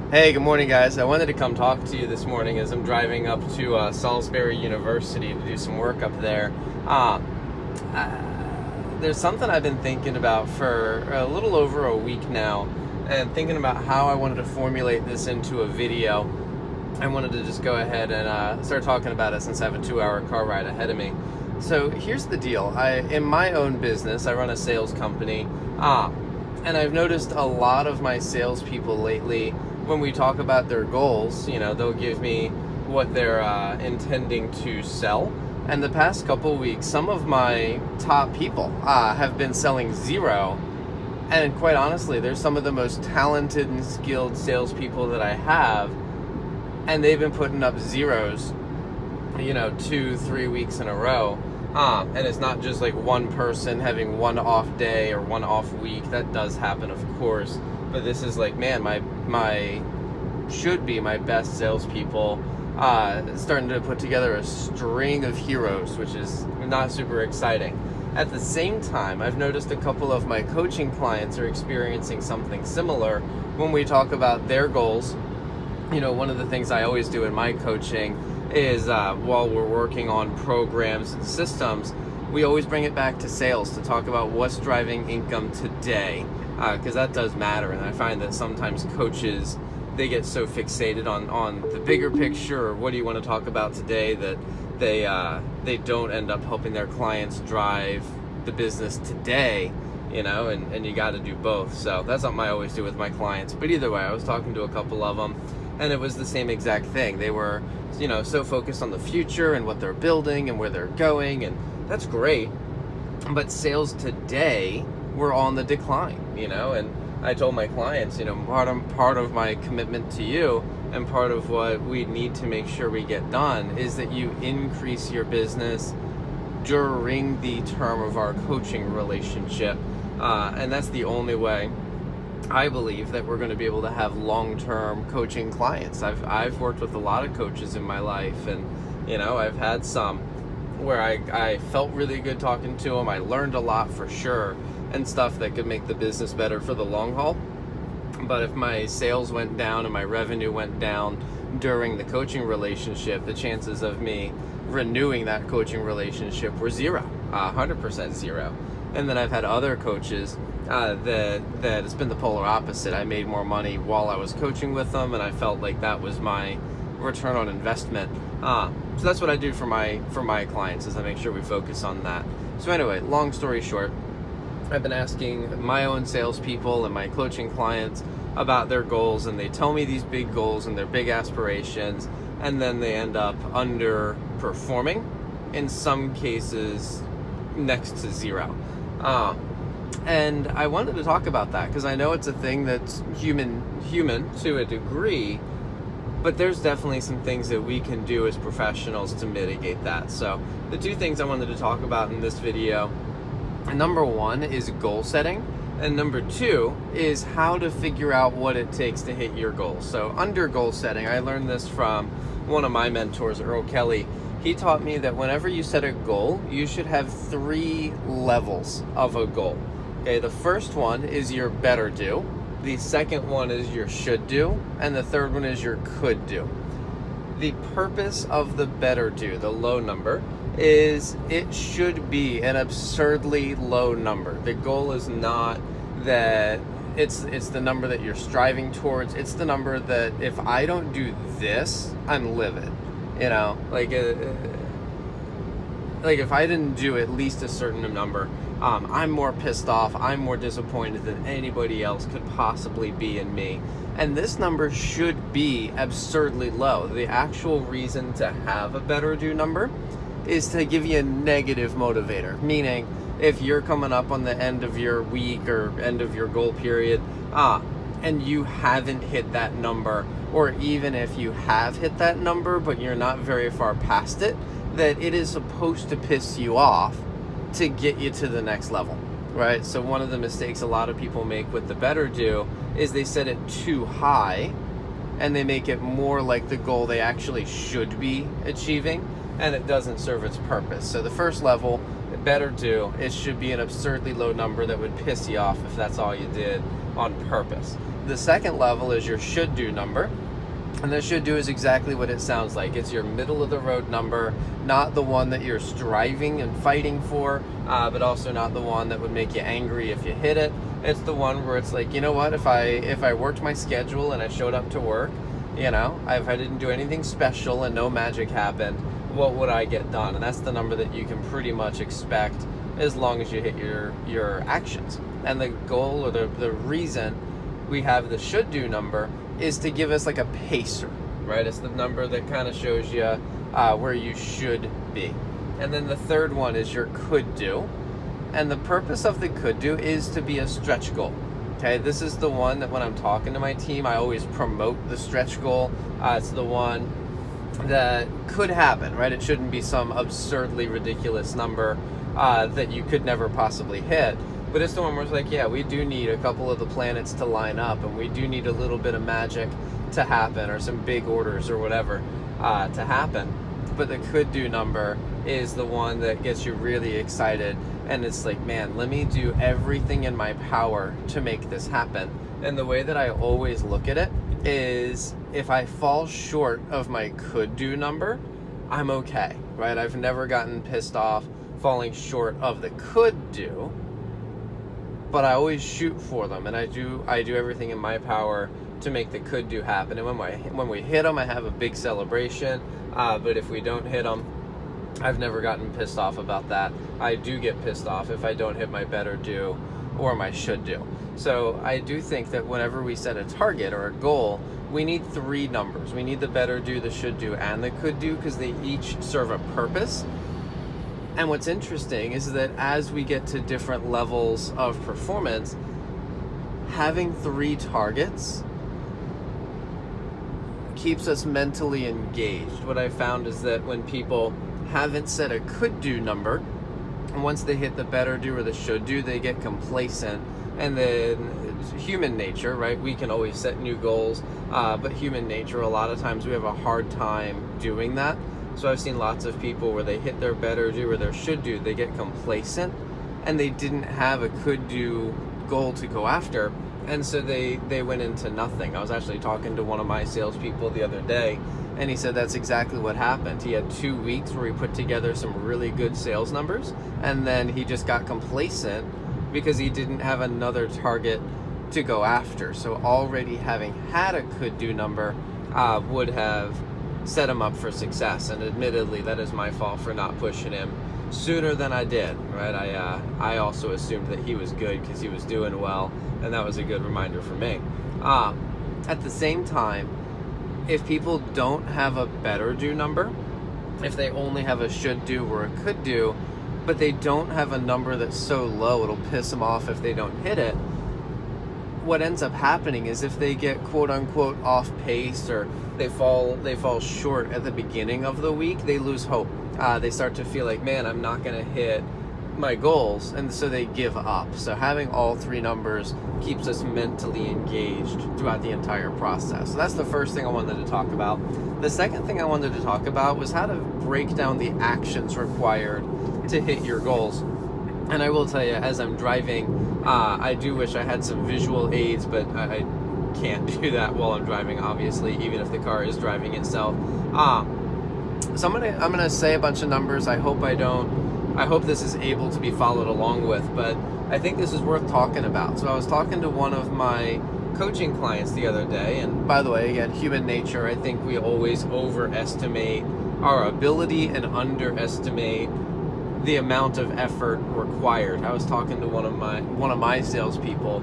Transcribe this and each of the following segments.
Hey, good morning, guys. I wanted to come talk to you this morning as I'm driving up to Salisbury University to do some work up there. Uh, there's something I've been thinking about for a little over a week now, and thinking about how I wanted to formulate this into a video. I wanted to just go ahead and start talking about it since I have a 2-hour car ride ahead of me. So here's the deal. In my own business, I run a sales company, and I've noticed a lot of my salespeople lately, when we talk about their goals, they'll give me what they're intending to sell. And the past couple weeks, some of my top people have been selling zero. And quite honestly, they're some of the most talented and skilled salespeople that I have. And they've been putting up zeros, 2-3 weeks in a row. And it's not just like one person having one off day or one off week. That does happen, of course. But this is like, man, my should be my best salespeople starting to put together a string of heroes, which is not super exciting. At the same time, I've noticed a couple of my coaching clients are experiencing something similar when we talk about their goals. One of the things I always do in my coaching is while we're working on programs and systems, we always bring it back to sales to talk about what's driving income today, because that does matter. And I find that sometimes coaches, they get so fixated on the bigger picture, or what do you want to talk about today, that they don't end up helping their clients drive the business today, and you got to do both. So that's something I always do with my clients. But either way, I was talking to a couple of them, and it was the same exact thing. They were, so focused on the future and what they're building and where they're going, and that's great. But sales today were on the decline, and I told my clients, part of my commitment to you and part of what we need to make sure we get done is that you increase your business during the term of our coaching relationship. And that's the only way I believe that we're going to be able to have long-term coaching clients. I've worked with a lot of coaches in my life, and I've had some where I felt really good talking to them. I learned a lot for sure, and stuff that could make the business better for the long haul. But if my sales went down and my revenue went down during the coaching relationship, the chances of me renewing that coaching relationship were 100% zero. And then I've had other coaches that it's been the polar opposite. I made more money while I was coaching with them, and I felt like that was my return on investment. So that's what I do for my clients, is I make sure we focus on that. So anyway, long story short, I've been asking my own salespeople and my coaching clients about their goals, and they tell me these big goals and their big aspirations, and then they end up underperforming, in some cases next to zero. And I wanted to talk about that because I know it's a thing that's human to a degree, but there's definitely some things that we can do as professionals to mitigate that. So the two things I wanted to talk about in this video, number one is goal setting, and number two is how to figure out what it takes to hit your goals. So under goal setting, I learned this from one of my mentors, Earl Kelly. He taught me that whenever you set a goal, you should have 3 levels of a goal. Okay, the first one is your better do, the second one is your should do, and the third one is your could do. The purpose of the better do, the low number, is it should be an absurdly low number. The goal is not that it's the number that you're striving towards. It's the number that if I don't do this, I'm livid. Like if I didn't do at least a certain number, I'm more pissed off, I'm more disappointed than anybody else could possibly be in me. And this number should be absurdly low. The actual reason to have a better do number is to give you a negative motivator, meaning if you're coming up on the end of your week or end of your goal period, and you haven't hit that number, or even if you have hit that number but you're not very far past it, that it is supposed to piss you off to get you to the next level, right? So one of the mistakes a lot of people make with the better do is they set it too high and they make it more like the goal they actually should be achieving, and it doesn't serve its purpose. So the first level, better do, it should be an absurdly low number that would piss you off if that's all you did. on purpose. The second level is your should do number. And the should do is exactly what it sounds like. It's your middle of the road number, not the one that you're striving and fighting for, but also not the one that would make you angry if you hit it. It's the one where it's like, you know what, if I worked my schedule and I showed up to work, if I didn't do anything special and no magic happened, what would I get done? And that's the number that you can pretty much expect as long as you hit your actions. And the goal, or the reason we have the should do number, is to give us like a pacer, right? It's the number that kind of shows you where you should be. And then the third one is your could do. And the purpose of the could do is to be a stretch goal. Okay, this is the one that when I'm talking to my team, I always promote the stretch goal. It's the one that could happen, right? It shouldn't be some absurdly ridiculous number that you could never possibly hit. But it's the one where it's like, yeah, we do need a couple of the planets to line up, and we do need a little bit of magic to happen, or some big orders or whatever to happen. But the could do number is the one that gets you really excited, and it's like, man, let me do everything in my power to make this happen. And the way that I always look at it is, if I fall short of my could do number, I'm okay, right? I've never gotten pissed off falling short of the could do, but I always shoot for them, and I do everything in my power to make the could do happen. And when we hit them, I have a big celebration. But if we don't hit them, I've never gotten pissed off about that. I do get pissed off if I don't hit my better do or my should do. So I do think that whenever we set a target or a goal, we need three numbers. We need the better do, the should do, and the could do, because they each serve a purpose. And what's interesting is that as we get to different levels of performance, having three targets keeps us mentally engaged. What I found is that when people haven't set a could do number, and once they hit the better do or the should do, they get complacent. And then human nature, right? We can always set new goals, but human nature, a lot of times we have a hard time doing that. So I've seen lots of people where they hit their better do or their should do, they get complacent, and they didn't have a could do goal to go after, and so they went into nothing. I was actually talking to one of my salespeople the other day, and he said that's exactly what happened. He had 2 weeks where he put together some really good sales numbers, and then he just got complacent because he didn't have another target to go after. So already having had a could do number would have set him up for success. And admittedly, that is my fault for not pushing him sooner than I did, right? I also assumed that he was good because he was doing well, and that was a good reminder for me. At the same time, if people don't have a better do number, if they only have a should do or a could do, but they don't have a number that's so low it'll piss them off if they don't hit it, what ends up happening is if they get quote unquote off pace, or they fall short at the beginning of the week, they lose hope. They start to feel like, man, I'm not going to hit my goals, and so they give up. So having all three numbers keeps us mentally engaged throughout the entire process. So that's the first thing I wanted to talk about. The second thing I wanted to talk about was how to break down the actions required to hit your goals. And I will tell you, as I'm driving, I do wish I had some visual aids, but I can't do that while I'm driving, obviously, even if the car is driving itself. So I'm gonna say a bunch of numbers. I hope this is able to be followed along with, but I think this is worth talking about. So I was talking to one of my coaching clients the other day, and by the way, again, human nature, I think we always overestimate our ability and underestimate the amount of effort required. I was talking to one of my salespeople.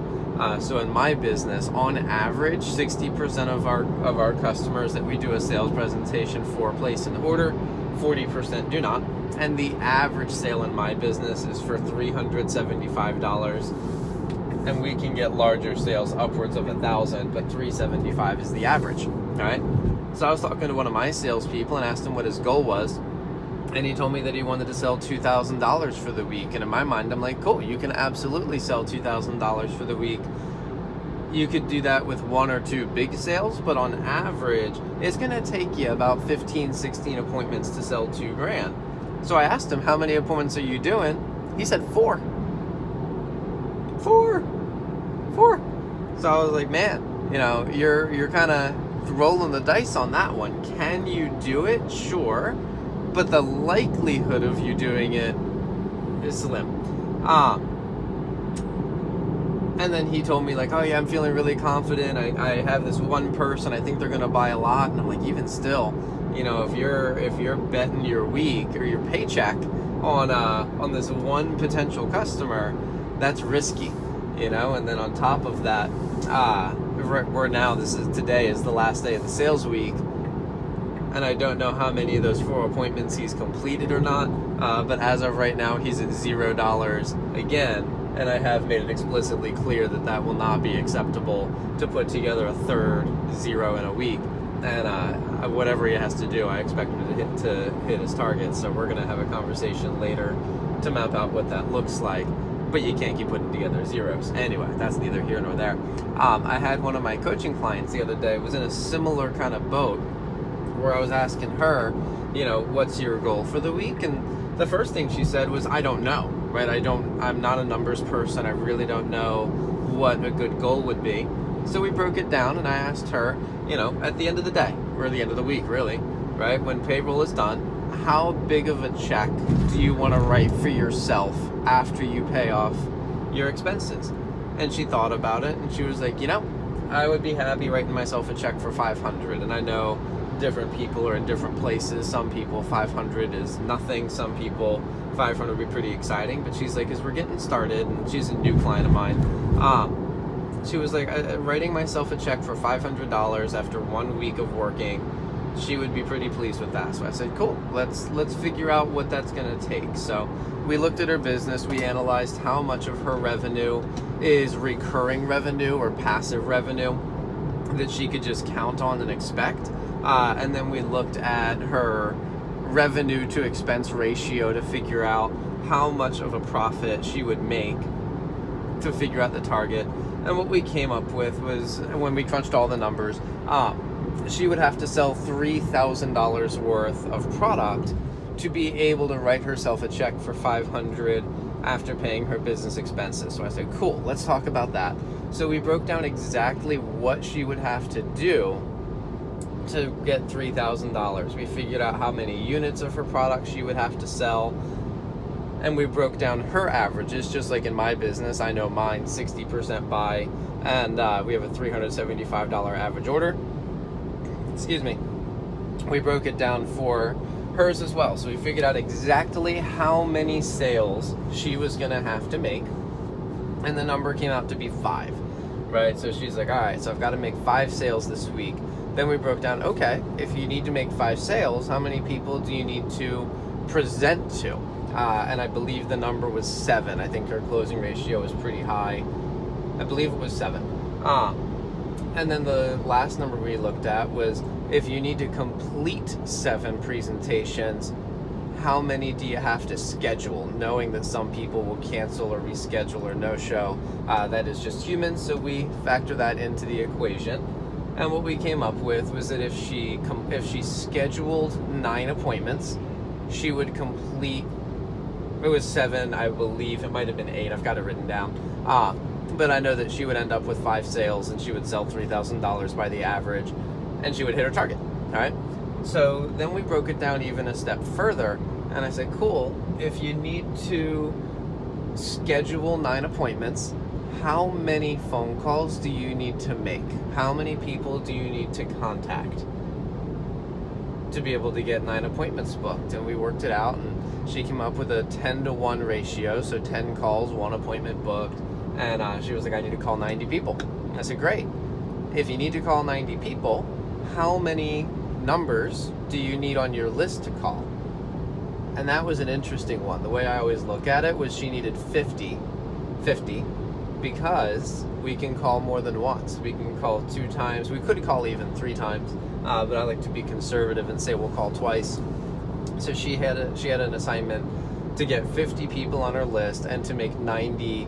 So in my business, on average, 60% of our customers that we do a sales presentation for place an order, 40% do not. And the average sale in my business is for $375, and we can get larger sales upwards of $1,000, but $375 is the average. All right. So I was talking to one of my salespeople and asked him what his goal was. And he told me that he wanted to sell $2,000 for the week. And in my mind, I'm like, cool, you can absolutely sell $2,000 for the week. You could do that with one or two big sales, but on average, it's going to take you about 15, 16 appointments to sell $2,000. So I asked him, how many appointments are you doing? He said 4. 4. So I was like, man, you're kind of rolling the dice on that one. Can you do it? Sure, but the likelihood of you doing it is slim. And then he told me, like, oh yeah, I'm feeling really confident. I have this one person, I think they're gonna buy a lot. And I'm like, even still, if you're betting your week or your paycheck on this one potential customer, that's risky, And then on top of that, we're now, today is the last day of the sales week, and I don't know how many of those 4 appointments he's completed or not. But as of right now, he's at $0 again. And I have made it explicitly clear that will not be acceptable to put together a third 0 in a week. And whatever he has to do, I expect him to hit his target. So we're going to have a conversation later to map out what that looks like. But you can't keep putting together zeros. Anyway, that's neither here nor there. I had one of my coaching clients the other day was in a similar kind of boat where I was asking her, what's your goal for the week? And the first thing she said was, I don't know. Right? I'm not a numbers person. I really don't know what a good goal would be. So we broke it down and I asked her, at the end of the day, or the end of the week, really, right? When payroll is done, how big of a check do you want to write for yourself after you pay off your expenses? And she thought about it and she was like, I would be happy writing myself a check for $500. And I know different people are in different places. Some people, $500 is nothing. Some people, $500 would be pretty exciting. But she's like, as we're getting started, and she's a new client of mine, she was like, writing myself a check for $500 after 1 week of working, she would be pretty pleased with that. So I said, cool, let's figure out what that's going to take. So we looked at her business. We analyzed how much of her revenue is recurring revenue or passive revenue that she could just count on and expect. And then we looked at her revenue to expense ratio to figure out how much of a profit she would make to figure out the target. And what we came up with was, when we crunched all the numbers, she would have to sell $3,000 worth of product to be able to write herself a check for $500 after paying her business expenses. So I said, cool, let's talk about that. So we broke down exactly what she would have to do to get $3,000. We figured out how many units of her product she would have to sell, and we broke down her averages. Just like in my business, I know mine 60% buy, and we have a $375 average order. Excuse me. We broke it down for hers as well. So we figured out exactly how many sales she was going to have to make, and the number came out to be 5, right? So she's like, all right, so I've got to make 5 sales this week. Then we broke down, okay, if you need to make 5 sales, how many people do you need to present to? And I believe the number was 7. I think her closing ratio was pretty high. I believe it was 7. And then the last number we looked at was, if you need to complete 7 presentations, how many do you have to schedule, knowing that some people will cancel or reschedule or no-show. That is just human, so we factor that into the equation. And what we came up with was that if she scheduled 9 appointments, she would complete, it was 7, I believe, it might have been 8, I've got it written down. But I know that she would end up with 5 sales and she would sell $3,000 by the average, and she would hit her target, all right? So then we broke it down even a step further, and I said, cool, if you need to schedule 9 appointments, how many phone calls do you need to make? How many people do you need to contact to be able to get 9 appointments booked? And we worked it out, and she came up with a 10-to-1 ratio, so 10 calls, 1 appointment booked, and she was like, I need to call 90 people. I said, great. If you need to call 90 people, how many numbers do you need on your list to call? And that was an interesting one. The way I always look at it was she needed 50, because we can call more than once. We can call 2 times. We could call even 3 times, but I like to be conservative and say we'll call twice. So she had an assignment to get 50 people on her list and to make 90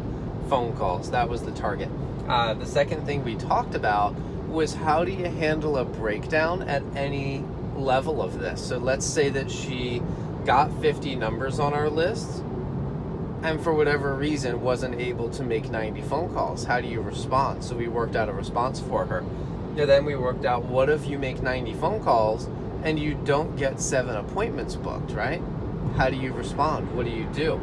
phone calls. That was the target. The second thing we talked about was, how do you handle a breakdown at any level of this? So let's say that she got 50 numbers on our list. and for whatever reason wasn't able to make 90 phone calls. How do you respond? So we worked out a response for her. And then we worked out, what if you make 90 phone calls and you don't get 7 appointments booked, right? How do you respond? What do you do?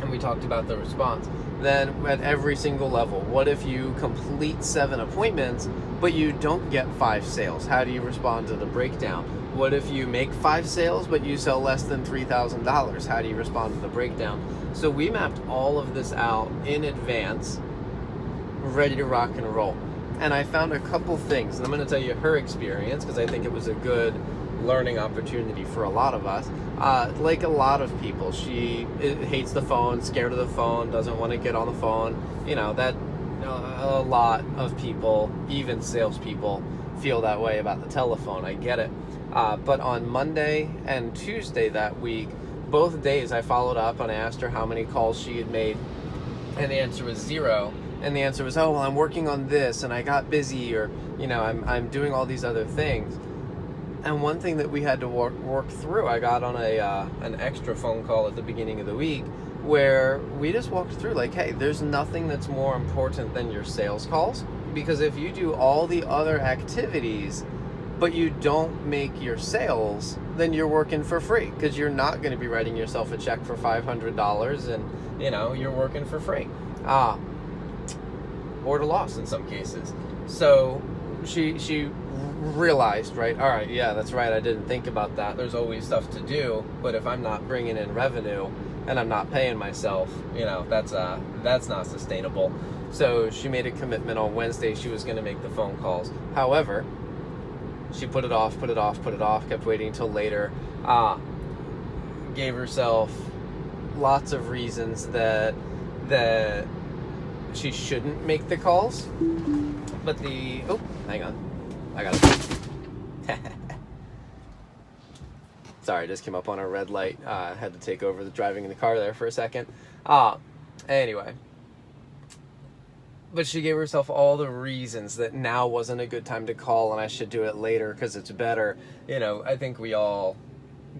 And we talked about the response. Then at every single level, what if you complete 7 appointments, but you don't get 5 sales? How do you respond to the breakdown? What if you make 5 sales, but you sell less than $3,000? How do you respond to the breakdown? So we mapped all of this out in advance, ready to rock and roll. And I found a couple things, and I'm going to tell you her experience, because I think it was a good learning opportunity for a lot of us. Like a lot of people, she hates the phone, scared of the phone, doesn't want to get on the phone. You know, that a lot of people, even salespeople, feel that way about the telephone. I get it. But on Monday and Tuesday that week, both days I followed up and I asked her how many calls she had made, and the answer was 0. And the answer was, oh, well, I'm working on this, and I got busy, or, you know, I'm doing all these other things. And one thing that we had to work through, I got on an extra phone call at the beginning of the week where we just walked through, like, hey, there's nothing that's more important than your sales calls, because if you do all the other activities but you don't make your sales, then you're working for free, because you're not going to be writing yourself a check for $500 and, you know, you're working for free. Or to loss in some cases. So she realized, right, all right, yeah, that's right, I didn't think about that. There's always stuff to do, but if I'm not bringing in revenue and I'm not paying myself, you know, that's not sustainable. So she made a commitment on Wednesday she was going to make the phone calls. However, she put it off, kept waiting until later, gave herself lots of reasons that she shouldn't make the calls. But oh, hang on, I got it. Sorry, just came up on a red light. Had to take over the driving in the car there for a second. Anyway. But she gave herself all the reasons that now wasn't a good time to call and I should do it later because it's better. You know, I think we all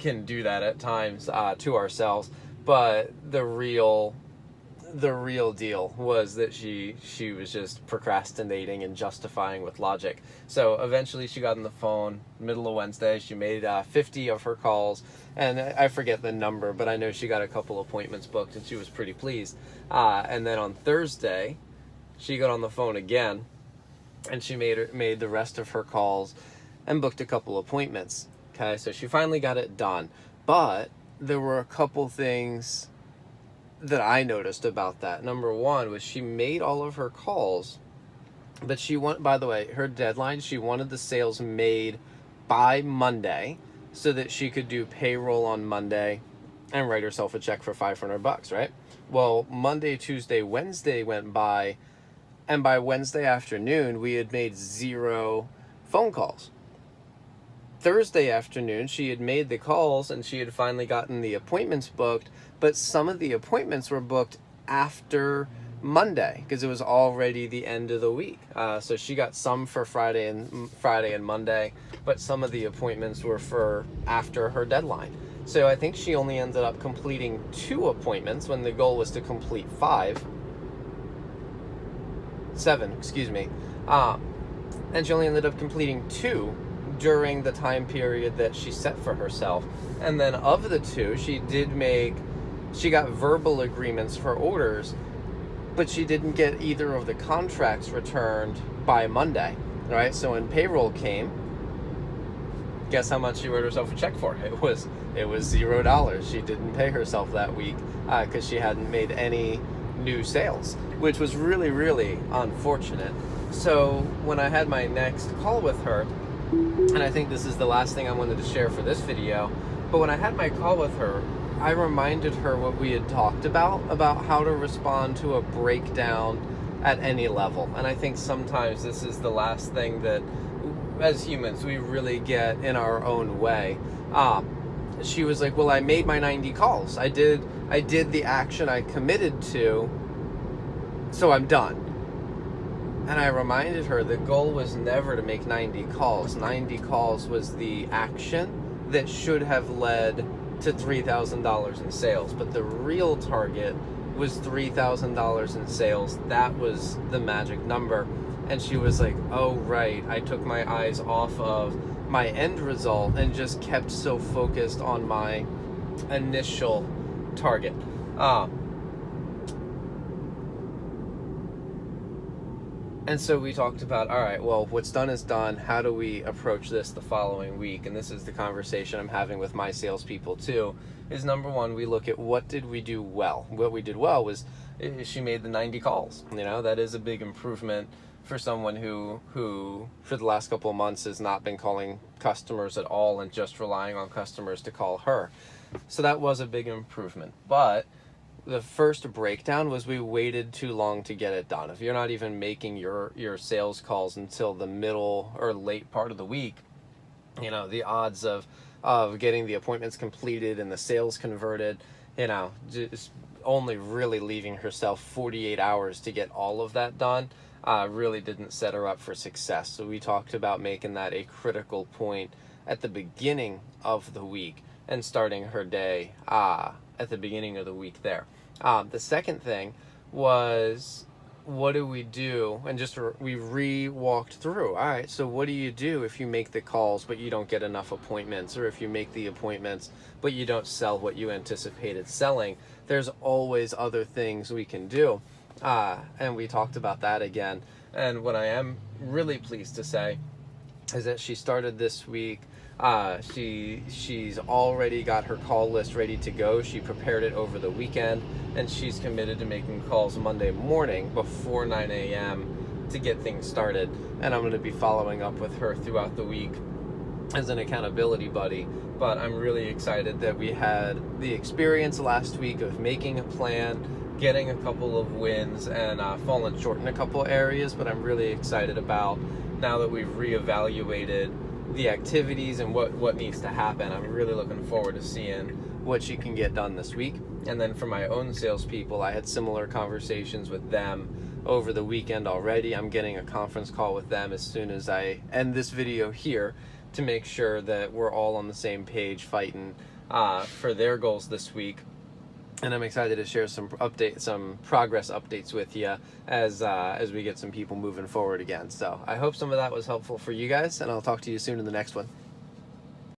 can do that at times to ourselves. But the real deal was that she was just procrastinating and justifying with logic. So eventually she got on the phone, middle of Wednesday. She made 50 of her calls, and I forget the number, but I know she got a couple appointments booked, and she was pretty pleased. And then on Thursday, she got on the phone again, and she made the rest of her calls and booked a couple appointments. Okay, so she finally got it done. But there were a couple things that I noticed about that. Number one was she made all of her calls, but by the way, her deadline, she wanted the sales made by Monday so that she could do payroll on Monday and write herself a check for $500, right? Well, Monday, Tuesday, Wednesday went by, and by Wednesday afternoon, we had made 0 phone calls. Thursday afternoon, she had made the calls and she had finally gotten the appointments booked, but some of the appointments were booked after Monday because it was already the end of the week. So she got some for Friday and Monday, but some of the appointments were for after her deadline. So I think she only ended up completing 2 appointments when the goal was to complete 7, excuse me. And she only ended up completing 2 during the time period that she set for herself. And then of the 2, she got verbal agreements for orders, but she didn't get either of the contracts returned by Monday, right? So when payroll came, guess how much she wrote herself a check for? It was $0. She didn't pay herself that week because she hadn't made any new sales, which was really, really unfortunate. So when I had my next call with her, and I think this is the last thing I wanted to share for this video, but when I had my call with her, I reminded her what we had talked about how to respond to a breakdown at any level. And I think sometimes this is the last thing that, as humans, we really get in our own way. She was like, well, I made my 90 calls. I did the action I committed to, so I'm done. And I reminded her the goal was never to make 90 calls. 90 calls was the action that should have led to $3,000 in sales, but the real target was $3,000 in sales. That was the magic number. And she was like, oh, right, I took my eyes off of my end result and just kept so focused on my initial target. And so we talked about, all right, well, what's done is done. How do we approach this the following week? And this is the conversation I'm having with my salespeople too, is number one, we look at what did we do well. What we did well was she made the 90 calls. That is a big improvement for someone who for the last couple of months has not been calling customers at all and just relying on customers to call her. So that was a big improvement. But the first breakdown was we waited too long to get it done. If you're not even making your sales calls until the middle or late part of the week, the odds of getting the appointments completed and the sales converted, just only really leaving herself 48 hours to get all of that done, really didn't set her up for success. So we talked about making that a critical point at the beginning of the week and starting her day at the beginning of the week there. The second thing was, what do we do? And we re-walked through. All right, so what do you do if you make the calls but you don't get enough appointments, or if you make the appointments but you don't sell what you anticipated selling? There's always other things we can do. And we talked about that again. And what I am really pleased to say is that she started this week. She's already got her call list ready to go. She prepared it over the weekend, and she's committed to making calls Monday morning before 9 a.m. to get things started. And I'm going to be following up with her throughout the week as an accountability buddy. But I'm really excited that we had the experience last week of making a plan, getting a couple of wins, and falling short in a couple of areas. But I'm really excited about, now that we've reevaluated the activities and what needs to happen, I'm really looking forward to seeing what she can get done this week. And then for my own salespeople, I had similar conversations with them over the weekend already. I'm getting a conference call with them as soon as I end this video here to make sure that we're all on the same page fighting for their goals this week. And I'm excited to share some progress updates with you as we get some people moving forward again. So I hope some of that was helpful for you guys, and I'll talk to you soon in the next one.